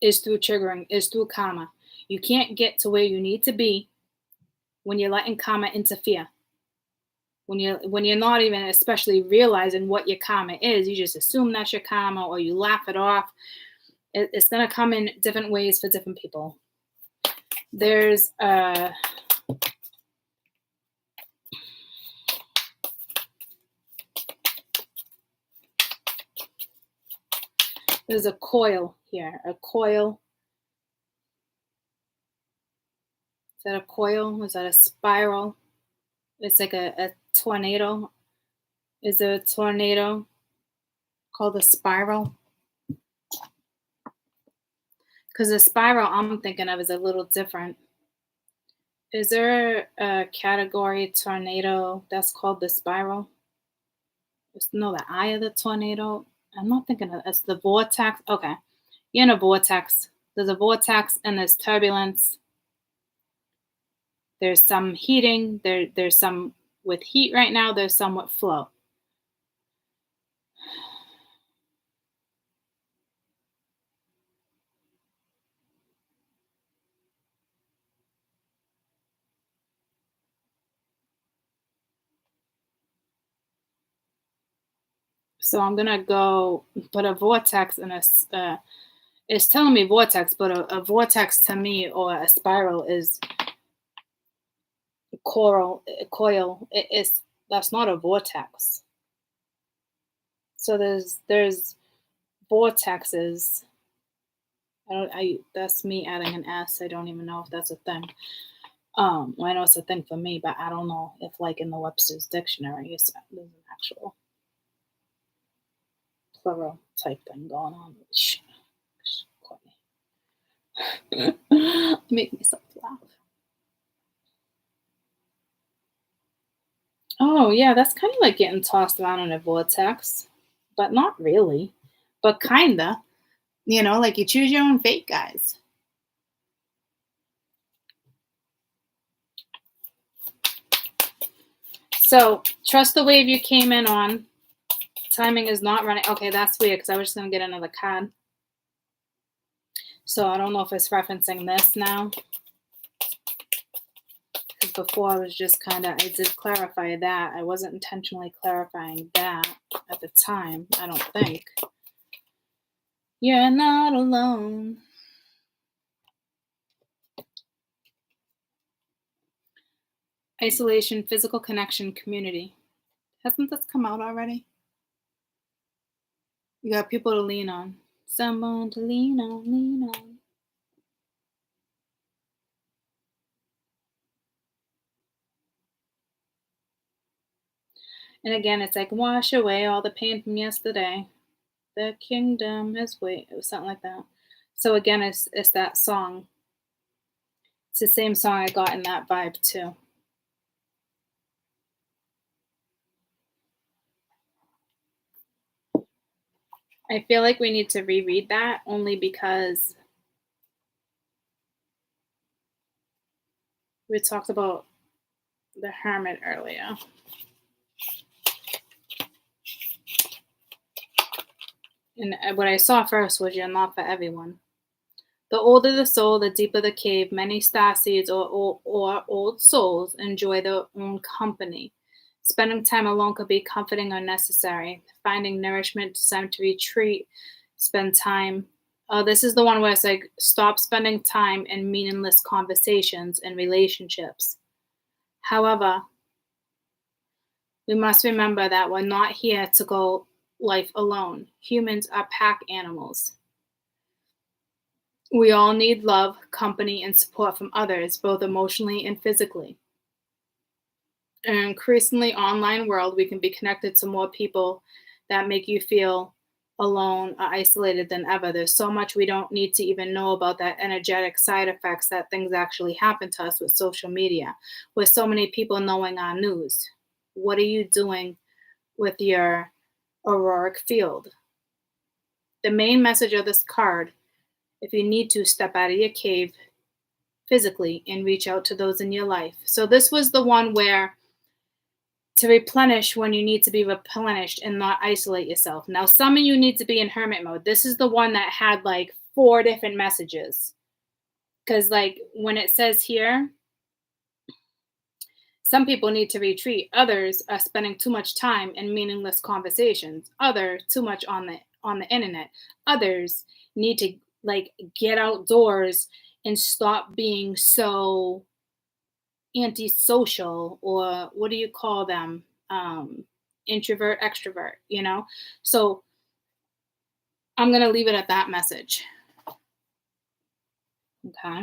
is through triggering, is through karma. You can't get to where you need to be when you're letting karma interfere. When you're not even especially realizing what your karma is, you just assume that's your karma or you laugh it off. It's going to come in different ways for different people. There's a coil here, a coil. Is that a coil? Is that a spiral? It's like a tornado. Is there a tornado called a spiral? Because the spiral I'm thinking of is a little different. Is there a category tornado that's called the spiral? No, the eye of the tornado. I'm not thinking of it's the vortex. Okay. You're in a vortex. There's a vortex and there's turbulence. There's some heating. There's some with heat right now. There's some with flow. So I'm gonna go put a vortex in a. It's telling me vortex, but a vortex to me or a spiral is a coil. That's not a vortex. So there's vortexes. That's me adding an S. I don't even know if that's a thing. Well, I know it's a thing for me, but I don't know if, like, in the Webster's dictionary, there's an actual plural type thing going on. Shh, Courtney. Make myself laugh. Oh, yeah, that's kind of like getting tossed around in a vortex, but not really, but kinda. Like, you choose your own fate, guys. So, trust the wave you came in on. Timing is not running. Okay, that's weird because I was just going to get another card. So, I don't know if it's referencing this now. Because before I was just I did clarify that. I wasn't intentionally clarifying that at the time, I don't think. You're not alone. Isolation, physical connection, community. Hasn't this come out already? You got people to lean on. Someone to lean on, lean on. And again, it's like, wash away all the pain from yesterday. The kingdom is wait. It was something like that. So again, it's that song. It's the same song I got in that vibe too. I feel like we need to reread that only because we talked about the Hermit earlier. And what I saw first was you're not for everyone. The older the soul, the deeper the cave. Many starseeds or old souls enjoy their own company. Spending time alone could be comforting or necessary. Finding nourishment, it's time to retreat, spend time. Oh, this is the one where it's like, stop spending time in meaningless conversations and relationships. However, we must remember that we're not here to go life alone. Humans are pack animals. We all need love, company, and support from others, both emotionally and physically. In an increasingly online world, we can be connected to more people that make you feel alone or isolated than ever. There's so much we don't need to even know about that energetic side effects that things actually happen to us with social media, with so many people knowing our news. What are you doing with your auroric field? The main message of this card, if you need to, step out of your cave physically and reach out to those in your life. So this was the one where to replenish when you need to be replenished and not isolate yourself. Now, some of you need to be in hermit mode. This is the one that had like 4 different messages. Because like when it says here, some people need to retreat. Others are spending too much time in meaningless conversations. Others too much on the internet. Others need to like get outdoors and stop being so antisocial, or what do you call them? Introvert, extrovert, So I'm going to leave it at that message. Okay.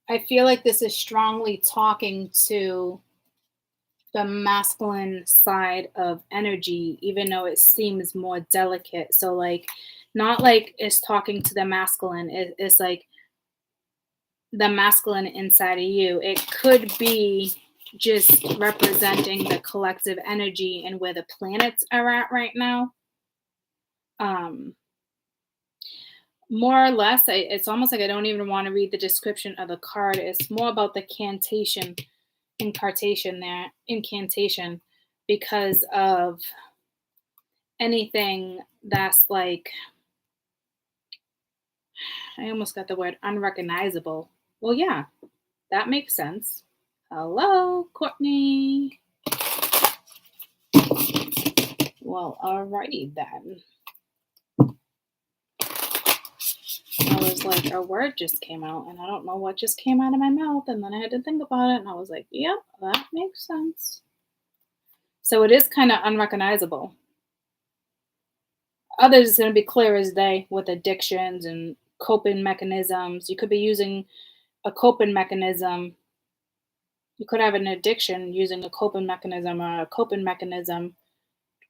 I feel like this is strongly talking to the masculine side of energy, even though it seems more delicate. So like, not like it's talking to the masculine. It's like the masculine inside of you. It could be just representing the collective energy and where the planets are at right now. More or less, it's almost like I don't even want to read the description of the card. It's more about the incantation, because of anything that's like, I almost got the word unrecognizable. Well, yeah, that makes sense. Hello, Courtney. Well, alrighty then. I was like, a word just came out, and I don't know what just came out of my mouth, and then I had to think about it, and I was like, yep, that makes sense. So it is kind of unrecognizable. Others is going to be clear as day with addictions and coping mechanisms. You could be using a coping mechanism. You could have an addiction using a coping mechanism, or a coping mechanism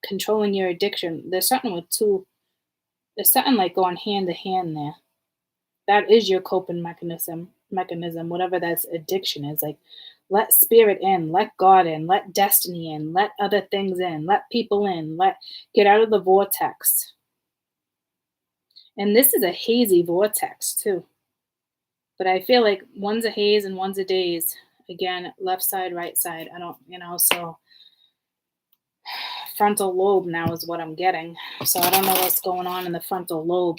controlling your addiction. There's something with two, there's something like going hand to hand there. That is your coping mechanism, whatever that addiction is. Like, let spirit in, let God in, let destiny in, let other things in, let people in, let get out of the vortex. And this is a hazy vortex too. But I feel like one's a haze and one's a daze. Again, left side, right side. I don't, so frontal lobe now is what I'm getting. So I don't know what's going on in the frontal lobe.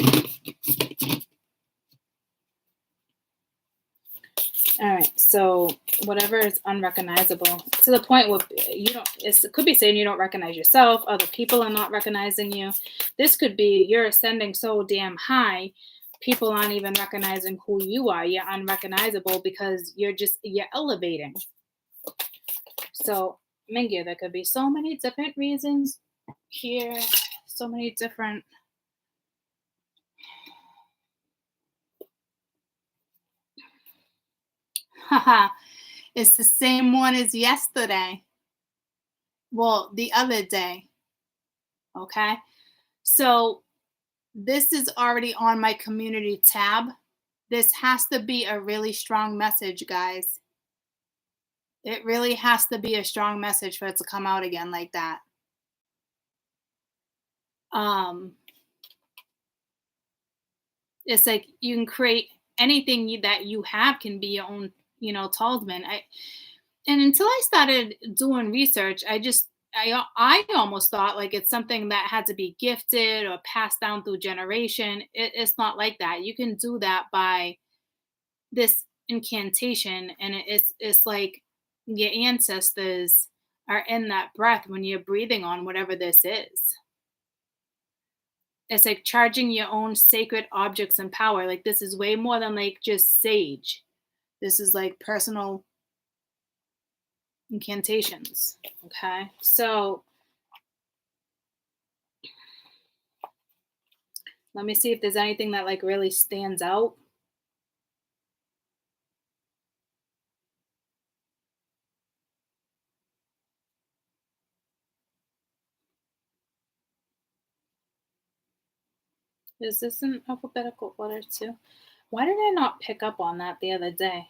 All right, so whatever is unrecognizable, to the point where it could be saying you don't recognize yourself, other people are not recognizing you. This could be you're ascending so damn high, people aren't even recognizing who you are. You're unrecognizable because you're elevating. So, Mingya, there could be so many different reasons here, so many different. Haha, it's the same one as yesterday. Well, the other day. Okay. So this is already on my community tab. This has to be a really strong message, guys. It really has to be a strong message for it to come out again like that. It's like you can create anything that you have can be your own, talisman. And until I started doing research, I almost thought like it's something that had to be gifted or passed down through generation. It's not like that. You can do that by this incantation, and it's like your ancestors are in that breath when you're breathing on whatever this is. It's like charging your own sacred objects and power. Like, this is way more than like just sage. This is like personal incantations. Okay, so let me see if there's anything that like really stands out. Is this an alphabetical order too? Why did I not pick up on that the other day?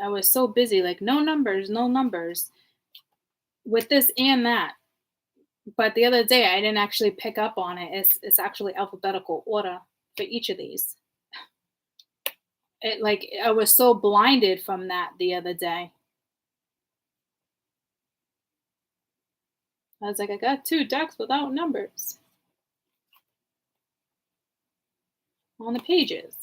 I was so busy, like no numbers with this and that. But the other day I didn't actually pick up on it. It's actually alphabetical order for each of these. I was so blinded from that the other day. I was like, I got 2 decks without numbers on the pages.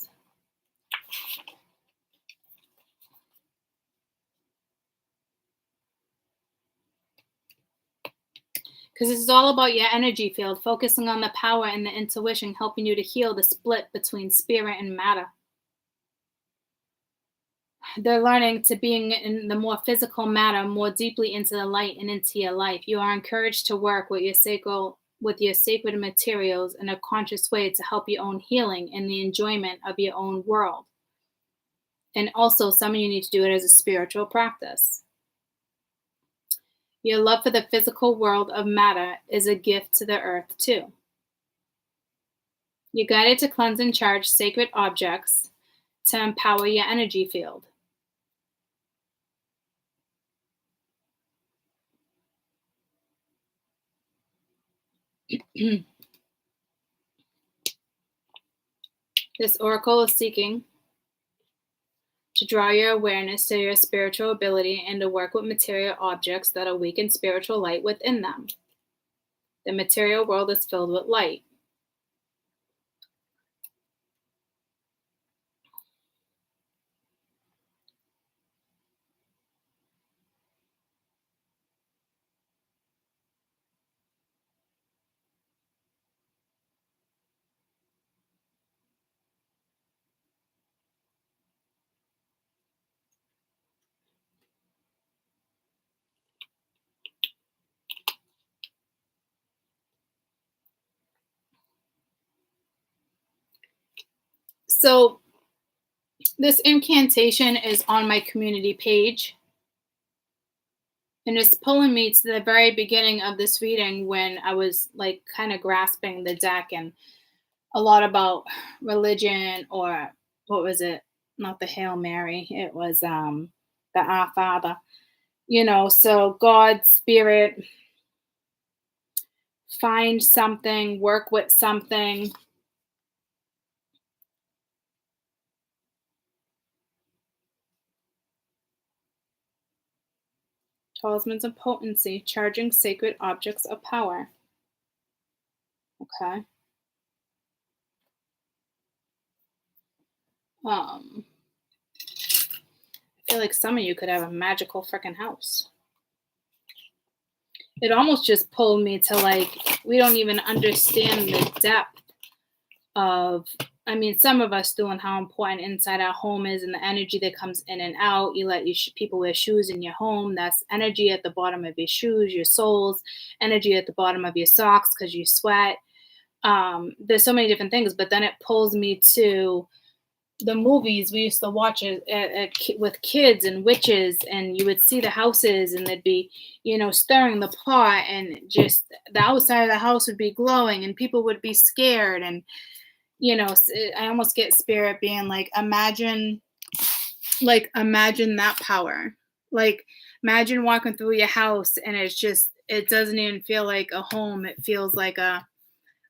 Because this is all about your energy field, focusing on the power and the intuition, helping you to heal the split between spirit and matter. They're learning to being in the more physical matter, more deeply into the light and into your life. You are encouraged to work with your sacred materials in a conscious way to help your own healing and the enjoyment of your own world. And also, some of you need to do it as a spiritual practice. Your love for the physical world of matter is a gift to the earth too. You're guided to cleanse and charge sacred objects to empower your energy field. This oracle is seeking to draw your awareness to your spiritual ability and to work with material objects that awaken spiritual light within them. The material world is filled with light. So this incantation is on my community page. And it's pulling me to the very beginning of this reading when I was like kind of grasping the deck and a lot about religion, or what was it? Not the Hail Mary. It was the Our Father. So God, Spirit, find something, work with something. Talismans of potency, charging sacred objects of power. Okay. I feel like some of you could have a magical freaking house. It almost just pulled me to like, we don't even understand the depth of, I mean, some of us do, and how important inside our home is, and the energy that comes in and out. You let people wear shoes in your home. That's energy at the bottom of your shoes, your soles, energy at the bottom of your socks because you sweat. There's so many different things, but then it pulls me to the movies we used to watch with kids and witches, and you would see the houses and they'd be, stirring the pot, and just the outside of the house would be glowing and people would be scared. And, I almost get spirit being like, imagine that power. Like, imagine walking through your house and it doesn't even feel like a home. It feels like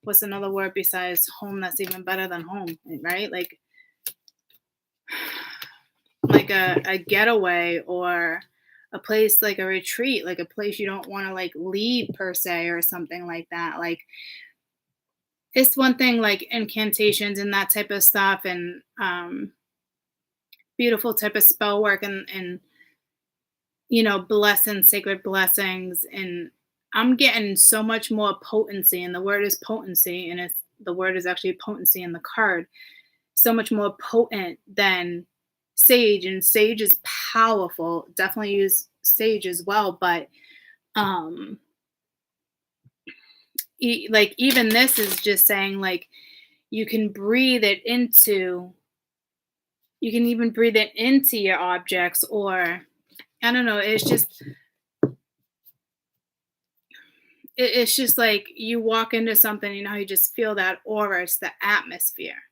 what's another word besides home that's even better than home, right? Like a getaway, or a place like a retreat, like a place you don't want to like leave per se, or something like that. Like, it's one thing like incantations and that type of stuff, and beautiful type of spell work, and blessings, sacred blessings. And I'm getting so much more potency, and the word is potency, and the word is actually potency in the card. So much more potent than sage, and sage is powerful. Definitely use sage as well, but like, even this is just saying like, you can even breathe it into your objects, or I don't know. It's just like, you walk into something, you just feel that aura. It's the atmosphere.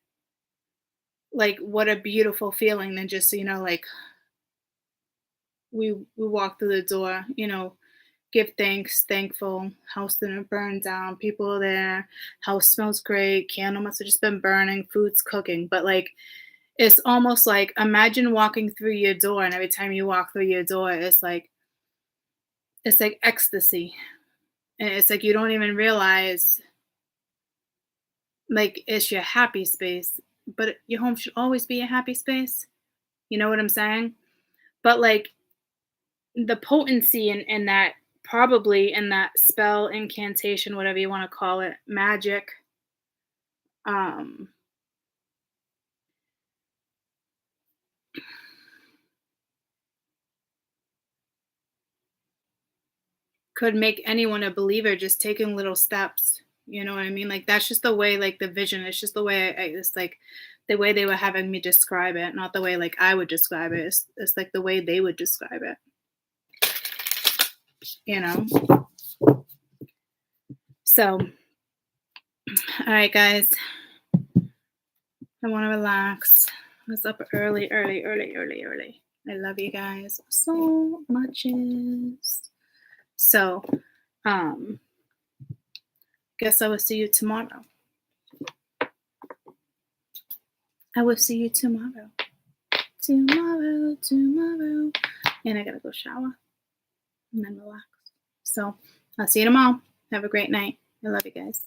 Like, what a beautiful feeling than just, like, we walk through the door, give thanks, thankful, house didn't burn down, people are there, house smells great, candle must have just been burning, food's cooking. But like, it's almost like, imagine walking through your door, and every time you walk through your door, it's like ecstasy. And it's like, you don't even realize, like, it's your happy space. But your home should always be a happy space. You know what I'm saying? But like, the potency in that, probably in that spell, incantation, whatever you want to call it, magic, could make anyone a believer, just taking little steps. You know what I mean? Like, that's just the way, like, the vision. It's just the way it's like the way they were having me describe it, not the way like I would describe it. It's like the way they would describe it. So, all right, guys. I want to relax. I was up early. I love you guys so much. So, guess I will see you tomorrow. I will see you tomorrow. Tomorrow. And I gotta go shower and then relax. So, I'll see you tomorrow. Have a great night. I love you guys.